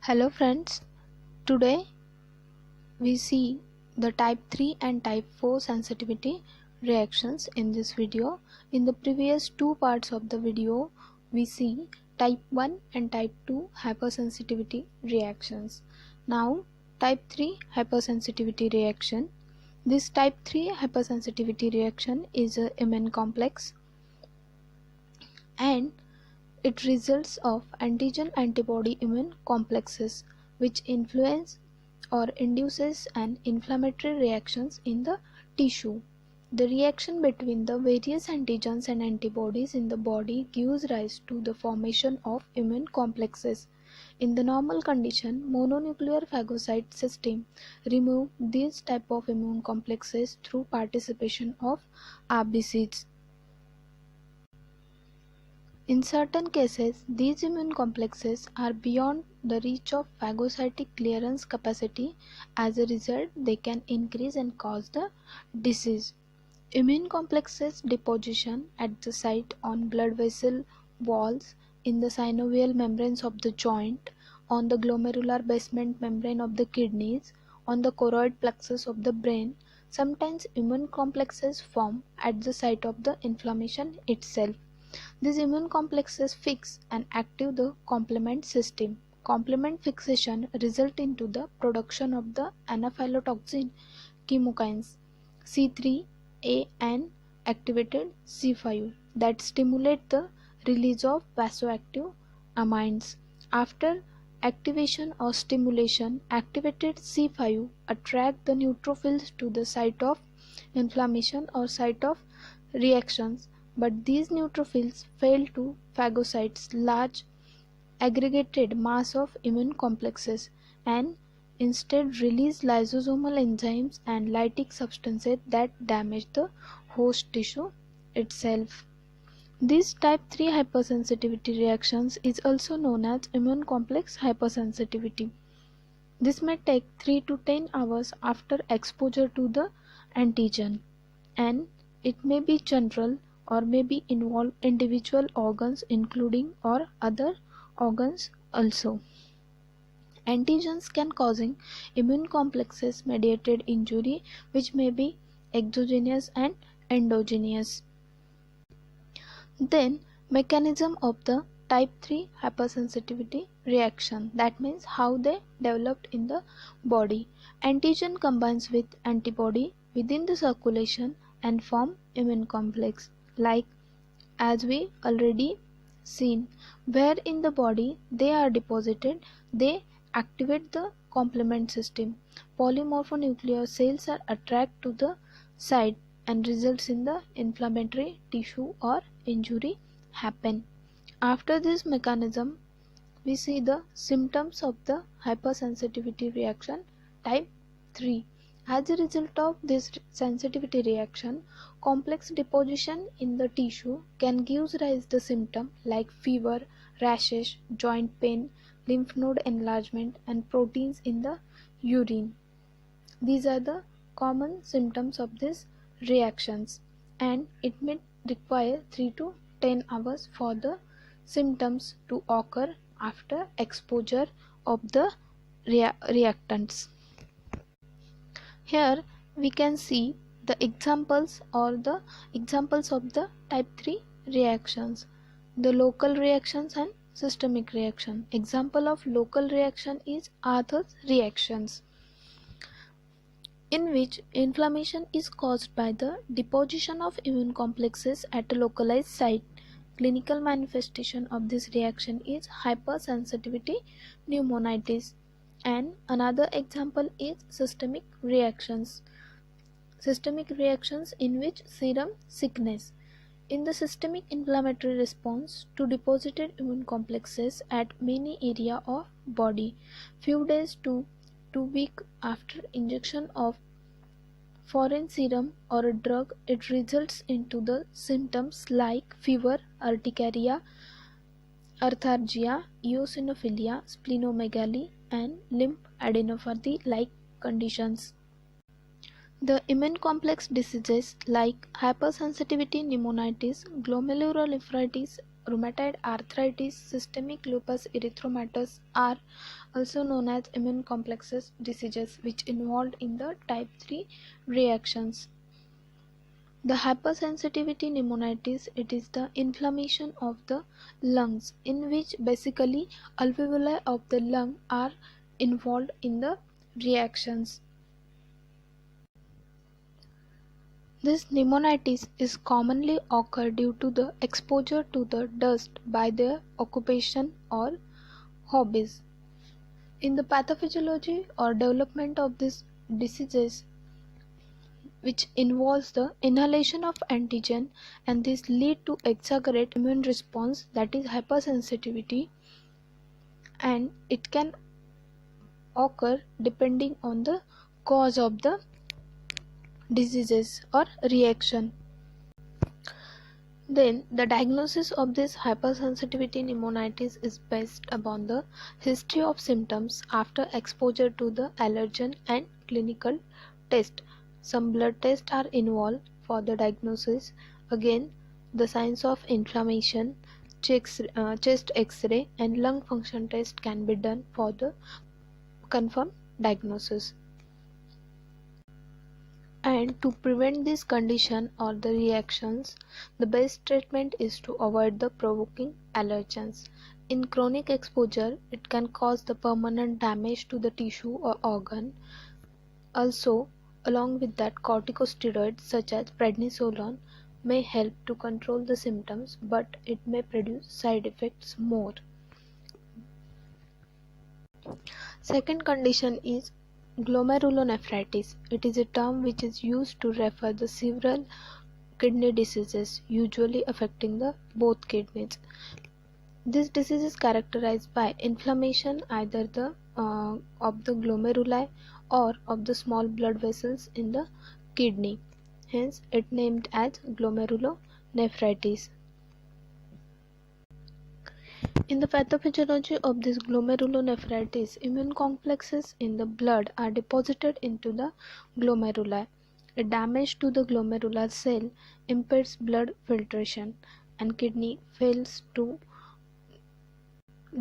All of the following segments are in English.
Hello friends, today we see the type 3 and type 4 sensitivity reactions in this video. In the previous two parts of the video, we see type 1 and type 2 hypersensitivity reactions. Now type 3 hypersensitivity reaction. This type 3 hypersensitivity reaction is an immune complex and it results of antigen-antibody immune complexes which influence or induces an inflammatory reactions in the tissue. The reaction between the various antigens and antibodies in the body gives rise to the formation of immune complexes. In the normal condition, mononuclear phagocyte system remove these type of immune complexes through participation of RBCs. In certain cases, these immune complexes are beyond the reach of phagocytic clearance capacity. As a result, they can increase and cause the disease. Immune complexes deposition at the site on blood vessel walls, in the synovial membranes of the joint, on the glomerular basement membrane of the kidneys, on the choroid plexus of the brain. Sometimes immune complexes form at the site of the inflammation itself. These immune complexes fix and active the complement system. Complement fixation result into the production of the anaphylatoxin chemokines C3A and activated C5 that stimulate the release of vasoactive amines. After activation or stimulation, activated C5 attract the neutrophils to the site of inflammation or site of reactions, but these neutrophils fail to phagocyte large aggregated mass of immune complexes and instead release lysosomal enzymes and lytic substances that damage the host tissue itself. This type 3 hypersensitivity reactions is also known as immune complex hypersensitivity. This may take 3 to 10 hours after exposure to the antigen, and it may be general or may be involve individual organs including or other organs also. Antigens can causing immune complexes mediated injury which may be exogenous and endogenous. Then mechanism of the type 3 hypersensitivity reaction, that means how they developed in the body. Antigen combines with antibody within the circulation and form immune complex, like as we already seen, where in the body they are deposited, they activate the complement system. Polymorphonuclear cells are attracted to the site and results in the inflammatory tissue or injury happen. After this mechanism, we see the symptoms of the hypersensitivity reaction type 3. As a result of this sensitivity reaction, complex deposition in the tissue can give rise to symptoms like fever, rashes, joint pain, lymph node enlargement, and proteins in the urine. These are the common symptoms of these reactions, and it may require 3 to 10 hours for the symptoms to occur after exposure of the reactants. Here we can see the examples of the type 3 reactions, the local reactions and systemic reaction. Example of local reaction is Arthur's reactions, in which inflammation is caused by the deposition of immune complexes at a localized site. Clinical manifestation of this reaction is hypersensitivity pneumonitis. And another example is systemic reactions. Systemic reactions in which serum sickness. In the systemic inflammatory response to deposited immune complexes at many area of body, few days to 2 weeks after injection of foreign serum or a drug, it results into the symptoms like fever, urticaria, arthralgia, eosinophilia, splenomegaly, and lymphadenopathy like conditions. The immune complex diseases like hypersensitivity pneumonitis, glomerulonephritis, rheumatoid arthritis, systemic lupus erythematosus are also known as immune complexes diseases which involved in the type 3 reactions. The hypersensitivity pneumonitis, it is the inflammation of the lungs in which basically alveoli of the lung are involved in the reactions. This pneumonitis is commonly occur due to the exposure to the dust by their occupation or hobbies. In the pathophysiology or development of these diseases, which involves the inhalation of antigen, and this lead to exaggerate immune response, that is hypersensitivity, and it can occur depending on the cause of the diseases or reaction. Then the diagnosis of this hypersensitivity pneumonitis is based upon the history of symptoms after exposure to the allergen and clinical test. Some blood tests are involved for the diagnosis. Again, the signs of inflammation, chest x-ray and lung function test can be done for the confirmed diagnosis. And to prevent this condition or the reactions, the best treatment is to avoid the provoking allergens. In chronic exposure, it can cause the permanent damage to the tissue or organ. Also, along with that, corticosteroids such as prednisolone may help to control the symptoms, but it may produce side effects more. Second condition is glomerulonephritis. It is a term which is used to refer the several kidney diseases usually affecting the both kidneys. This disease is characterized by inflammation either of the glomeruli or of the small blood vessels in the kidney. Hence, it named as glomerulonephritis. In the pathophysiology of this glomerulonephritis, immune complexes in the blood are deposited into the glomeruli. A damage to the glomerular cell impairs blood filtration and kidney fails to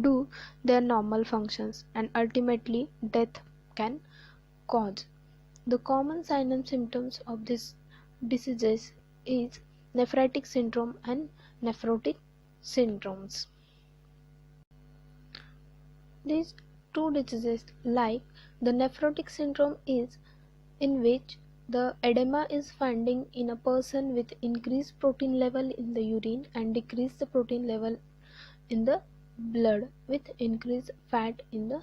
do their normal functions, and ultimately death can cause. The common signs and symptoms of these diseases is nephritic syndrome and nephrotic syndromes. These two diseases, like the nephrotic syndrome, is in which the edema is finding in a person with increased protein level in the urine and decreased the protein level in the blood with increased fat in the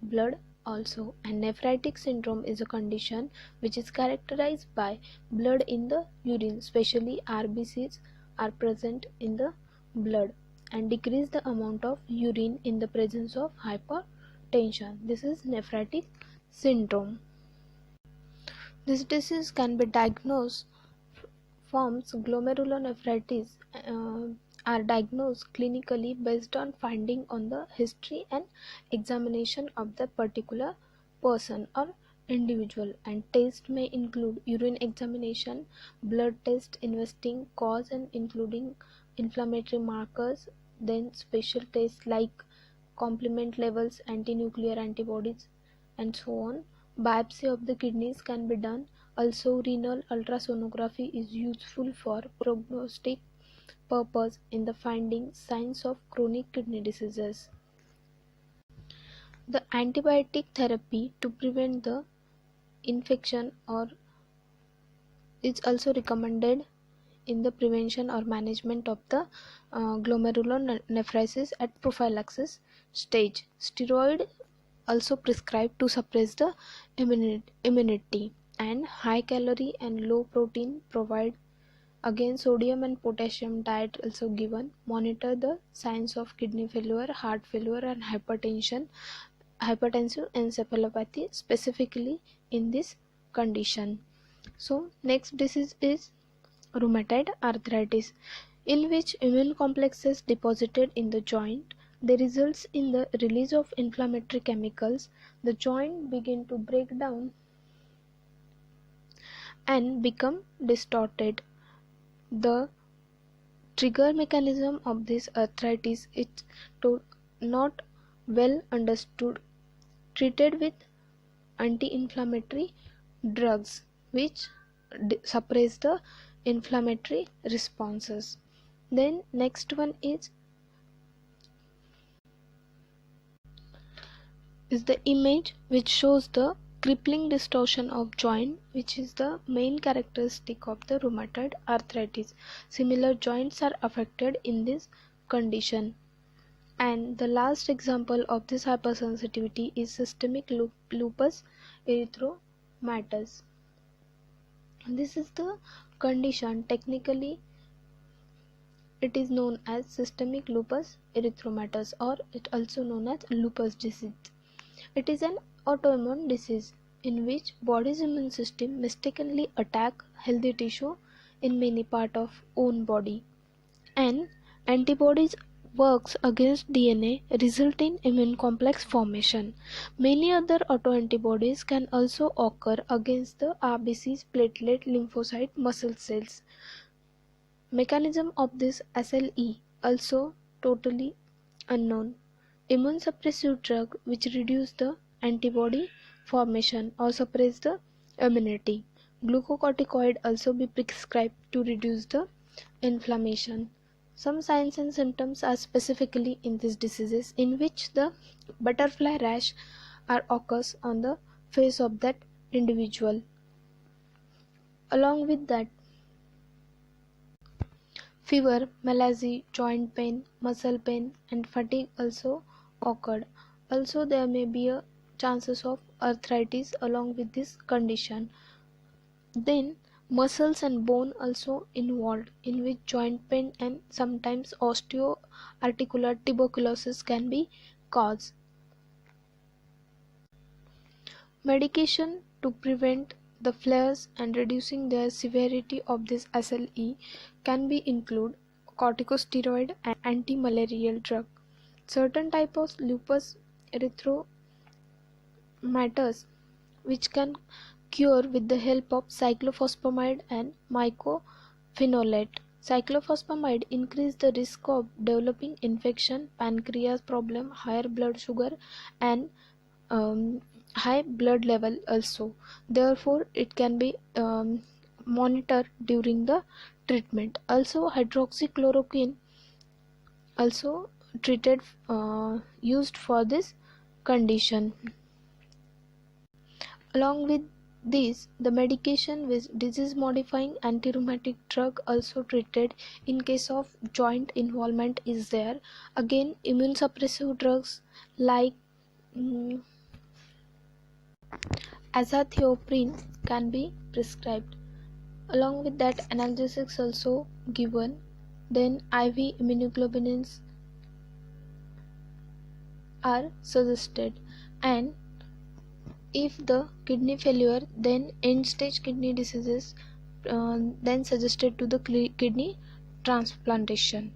blood also. And nephritic syndrome is a condition which is characterized by blood in the urine, especially RBCs are present in the blood, and decrease the amount of urine in the presence of hypertension. This is nephritic syndrome. This disease can be diagnosed. Forms glomerulonephritis are diagnosed clinically based on finding on the history and examination of the particular person or individual, and tests may include urine examination, blood test investigating cause and including inflammatory markers, then special tests like complement levels, anti-nuclear antibodies, and so on. Biopsy of the kidneys can be done. Also, renal ultrasonography is useful for prognostic purpose in the finding signs of chronic kidney diseases. The antibiotic therapy to prevent the infection or is also recommended in the prevention or management of the glomerulonephritis at prophylaxis stage. Steroid also prescribed to suppress the immunity, and high calorie and low protein provide. Again, sodium and potassium diet also given. Monitor the signs of kidney failure, heart failure and hypertensive encephalopathy specifically in this condition. So next disease is rheumatoid arthritis, in which immune complexes deposited in the joint. They results in the release of inflammatory chemicals. The joint begin to break down and become distorted. The trigger mechanism of this arthritis is not well understood. Treated with anti-inflammatory drugs which suppress the inflammatory responses. Then next one is the image which shows the crippling distortion of joint, which is the main characteristic of the rheumatoid arthritis. Similar joints are affected in this condition. And the last example of this hypersensitivity is systemic lupus erythematosus. This is the condition. Technically it is known as systemic lupus erythematosus, or it also known as lupus disease. It is an autoimmune disease in which body's immune system mistakenly attack healthy tissue in many part of own body, and antibodies works against DNA result in immune complex formation. Many other autoantibodies can also occur against the RBCs, platelet, lymphocyte, muscle cells. Mechanism of this SLE also totally unknown. Immune suppressive drug which reduce the antibody formation or suppress the immunity. Glucocorticoid also be prescribed to reduce the inflammation. Some signs and symptoms are specifically in these diseases, in which the butterfly rash occurs on the face of that individual. Along with that, fever, malaise, joint pain, muscle pain, and fatigue also occurred. Also, there may be a chances of arthritis along with this condition. Then, muscles and bone also involved, in which joint pain and sometimes osteoarticular tuberculosis can be caused. Medication to prevent the flares and reducing their severity of this SLE can be include corticosteroid and anti-malarial drug. Certain type of lupus erythematosus which can cure with the help of cyclophosphamide and mycophenolate. Cyclophosphamide increase the risk of developing infection, pancreas problem, higher blood sugar, and high blood level also. Therefore, it can be monitored during the treatment. Also, hydroxychloroquine also treated used for this condition. Along with this, the medication with disease modifying anti-rheumatic drug also treated in case of joint involvement is there. Again, immune suppressive drugs like azathioprine can be prescribed. Along with that, analgesics also given. Then IV immunoglobulins are suggested, and if the kidney failure, then end stage kidney diseases, then suggested to the kidney transplantation.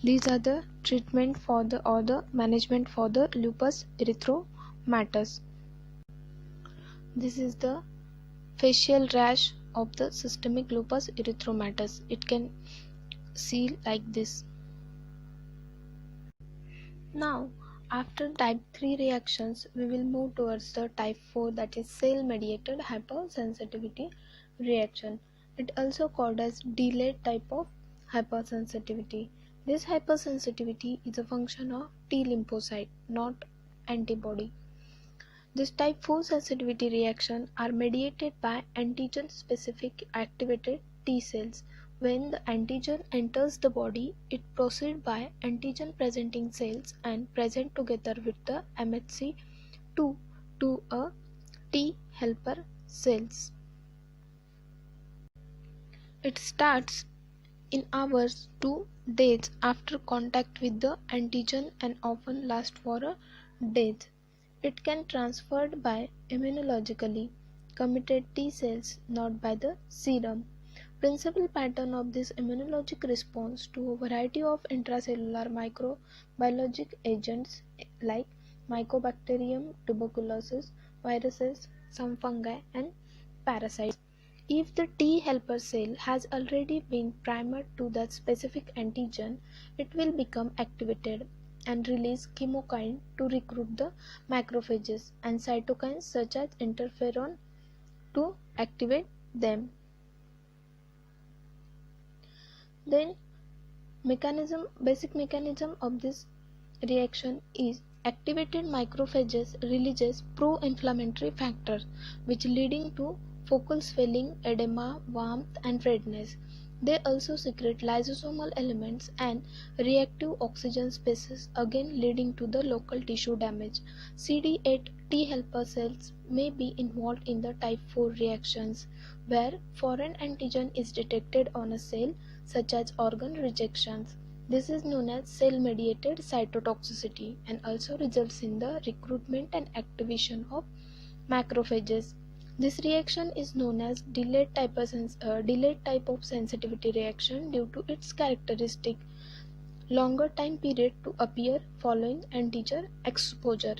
These are the treatment for the or the management for the lupus erythematosus. This is the facial rash of the systemic lupus erythematosus. It can see like this. Now, after type 3 reactions, we will move towards the type 4, that is cell mediated hypersensitivity reaction. It also called as delayed type of hypersensitivity. This hypersensitivity is a function of T lymphocyte, not antibody. This type 4 sensitivity reaction are mediated by antigen specific activated T cells. When the antigen enters the body, it proceeds by antigen presenting cells and present together with the MHC2 to a T helper cells. It starts in hours to days after contact with the antigen and often lasts for a day. It can transferred by immunologically committed T cells, not by the serum. Principal pattern of this immunologic response to a variety of intracellular microbiologic agents like Mycobacterium tuberculosis, viruses, some fungi, and parasites. If the T helper cell has already been primed to that specific antigen, it will become activated and release chemokine to recruit the macrophages and cytokines such as interferon to activate them. Then basic mechanism of this reaction is activated macrophages releases pro-inflammatory factors which leading to focal swelling, edema, warmth and redness. They also secrete lysosomal elements and reactive oxygen species, again leading to the local tissue damage. CD8 T helper cells may be involved in the type 4 reactions where foreign antigen is detected on a cell such as organ rejections. This is known as cell-mediated cytotoxicity and also results in the recruitment and activation of macrophages. This reaction is known as delayed type of sensitivity reaction due to its characteristic longer time period to appear following antigen exposure.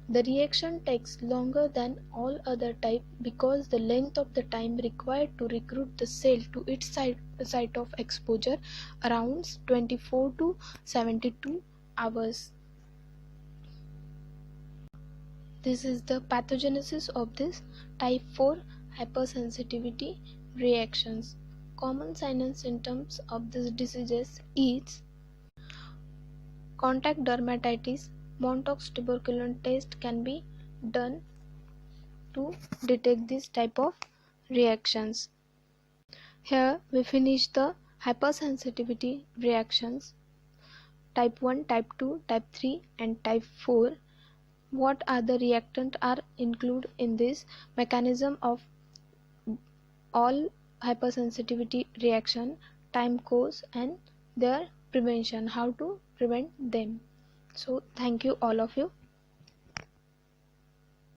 The reaction takes longer than all other types because the length of the time required to recruit the cell to its site of exposure around 24 to 72 hours. This is the pathogenesis of this type 4 hypersensitivity reactions. Common signs and symptoms of these diseases is contact dermatitis. Montauk's tuberculin test can be done to detect this type of reactions. Here we finish the hypersensitivity reactions type 1, type 2, type 3 and type 4. What are the reactant are included in this mechanism of all hypersensitivity reaction, time course and their prevention, how to prevent them. So thank you all of you.